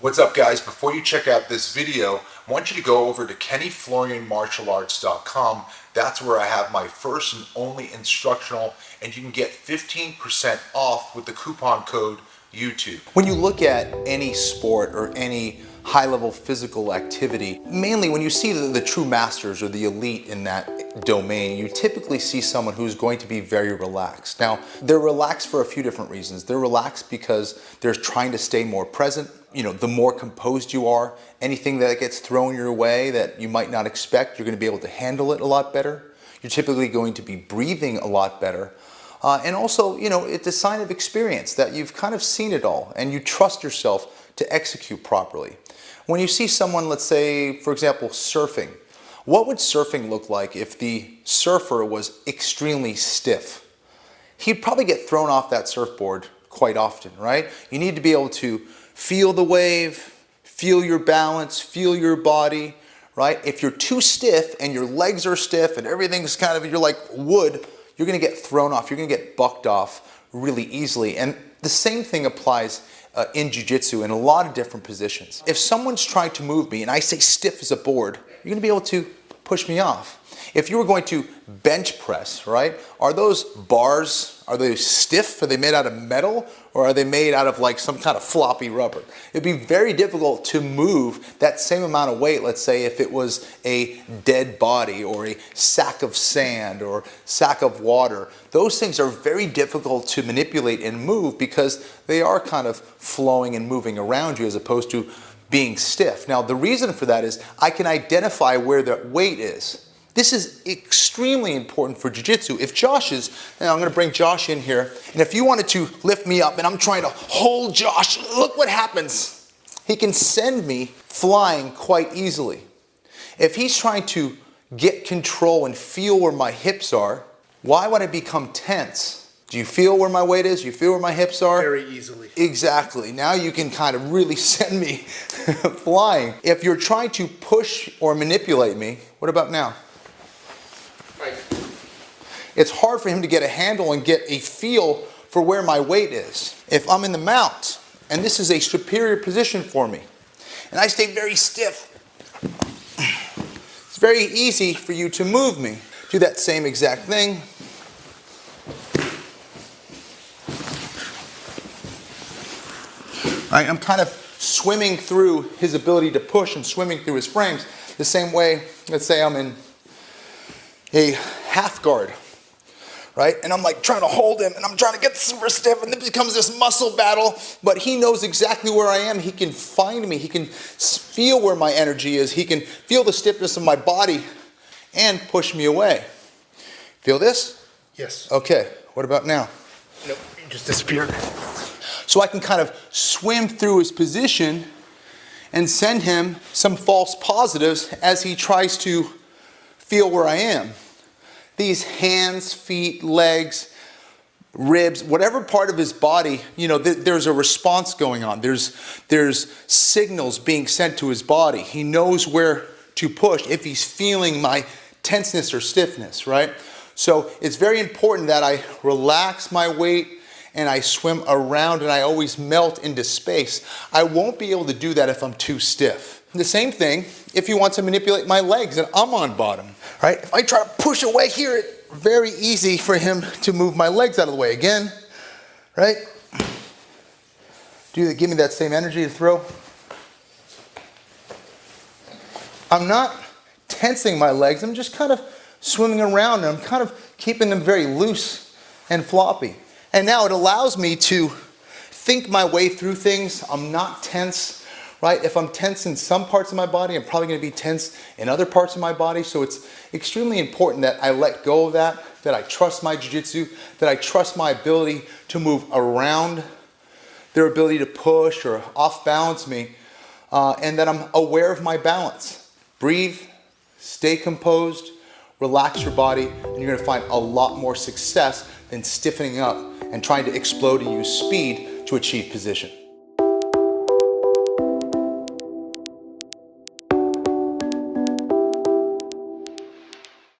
What's up, guys? Before you check out this video, I want you to go over to KennyFlorianMartialArts.com. That's where I have my first and only instructional, and you can get 15% off with the coupon code YouTube. When you look at any sport or any high-level physical activity, mainly when you see the true masters or the elite in that domain, you typically see someone who's going to be very relaxed. Now, they're relaxed for a few different reasons. They're relaxed because they're trying to stay more present. You know, the more composed you are, anything that gets thrown your way that you might not expect, you're going to be able to handle it a lot better. You're typically going to be breathing a lot better. And also, you know, it's a sign of experience that you've kind of seen it all and you trust yourself to execute properly. When you see someone, let's say, for example, surfing, what would surfing look like if the surfer was extremely stiff? He'd probably get thrown off that surfboard quite often, right? You need to be able to feel the wave, feel your balance, feel your body, right? If you're too stiff and your legs are stiff and everything's kind of, you're like wood, you're gonna get thrown off, you're gonna get bucked off really easily. And the same thing applies in Jiu Jitsu in a lot of different positions. If someone's trying to move me and I say stiff as a board, you're gonna be able to push me off. If you were going to bench press, right? Are those bars, are they stiff? Are they made out of metal? Or are they made out of like some kind of floppy rubber? It'd be very difficult to move that same amount of weight, let's say if it was a dead body or a sack of sand or sack of water. Those things are very difficult to manipulate and move because they are kind of flowing and moving around you as opposed to being stiff. Now, the reason for that is I can identify where the weight is. This is extremely important for Jiu Jitsu. If Josh is, and I'm gonna bring Josh in here, and if you wanted to lift me up and I'm trying to hold Josh, look what happens. He can send me flying quite easily. If he's trying to get control and feel where my hips are, why would I become tense? Do you feel where my weight is? You feel where my hips are? Very easily. Exactly. Now you can kind of really send me flying. If you're trying to push or manipulate me, what about now? Right. It's hard for him to get a handle and get a feel for where my weight is. If I'm in the mount, and this is a superior position for me, and I stay very stiff, it's very easy for you to move me. Do that same exact thing. Right, I'm kind of swimming through his ability to push and swimming through his frames the same way, let's say I'm in a half guard, right? And I'm like trying to hold him and I'm trying to get super stiff and it becomes this muscle battle, but he knows exactly where I am. He can find me. He can feel where my energy is. He can feel the stiffness of my body and push me away. Feel this? Yes. Okay, what about now? Nope, you just disappeared. So I can kind of swim through his position and send him some false positives as he tries to feel where I am. These hands, feet, legs, ribs, whatever part of his body, you know, there's a response going on. There's signals being sent to his body. He knows where to push if he's feeling my tenseness or stiffness, right? So it's very important that I relax my weight and I swim around and I always melt into space. I won't be able to do that if I'm too stiff. The same thing if you want to manipulate my legs and I'm on bottom, right? If I try to push away here, it's very easy for him to move my legs out of the way. Again, right? Give me that same energy to throw. I'm not tensing my legs, I'm just kind of swimming around and I'm kind of keeping them very loose and floppy. And now it allows me to think my way through things. I'm not tense. Right? If I'm tense in some parts of my body, I'm probably going to be tense in other parts of my body. So it's extremely important that I let go of that I trust my jiu-jitsu, that I trust my ability to move around, their ability to push or off balance me, and that I'm aware of my balance. Breathe, stay composed, relax your body, and you're going to find a lot more success than stiffening up and trying to explode and use speed to achieve position.